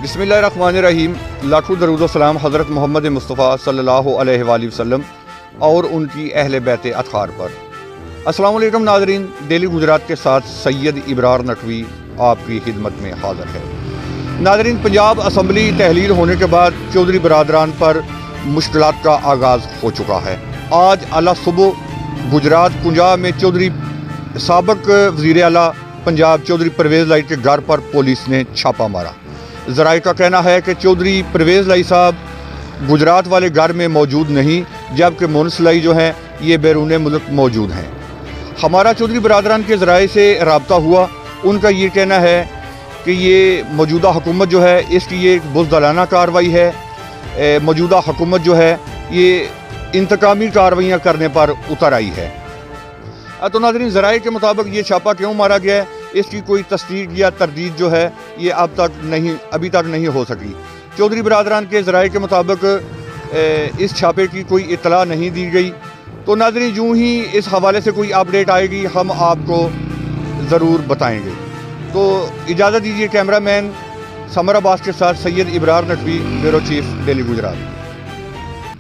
बिस्मिल्लाहिर्रहमानिर्रहीम। लाखों दरूद सलाम हज़रत मोहम्मद मुस्तफ़ा सल्लल्लाहु अलैहि वसल्लम और उनकी अहले बैत अतहार पर। अस्सलाम वालेकुम नाज़रीन, डेली गुजरात के साथ सैयद इब्रार नकवी आपकी खिदमत में हाज़िर है। नाज़रीन, पंजाब असम्बली तहलील होने के बाद चौधरी बरादरान पर मुश्किलात का आगाज़ हो चुका है। आज अला सुबह गुजरात कुंजा में चौधरी साबिक़ वज़ीर आला पंजाब चौधरी परवेज़ लाई के घर पर पुलिस ने छापा मारा। ज़राए का कहना है कि चौधरी परवेज़ लाई साहब गुजरात वाले घर में मौजूद नहीं, जबकि मुंस लाई जो हैं ये बैरून मुल्क मौजूद हैं। हमारा चौधरी बरादरान के ज़राए से रब्ता हुआ, उनका ये कहना है कि ये मौजूदा हुकूमत जो है इसकी ये बुज़दिलाना कार्रवाई है। मौजूदा हुकूमत जो है ये इंतकामी कार्रवाइयाँ करने पर उतर आई है। तो नाज़रीन, ज़राए के मुताबिक ये छापा क्यों मारा गया है, इसकी कोई तस्दीक या तरदीद जो है ये अभी तक नहीं हो सकी। चौधरी बरादरान के ज़राए के मुताबिक इस छापे की कोई इत्तला नहीं दी गई। तो नाज़रीन, यूँ ही इस हवाले से कोई अपडेट आएगी हम आपको ज़रूर बताएंगे। तो इजाज़त दीजिए, कैमरा मैन समर अब्बास के साथ Syed Ibrar Naqvi, bureau chief, daily Gujarat.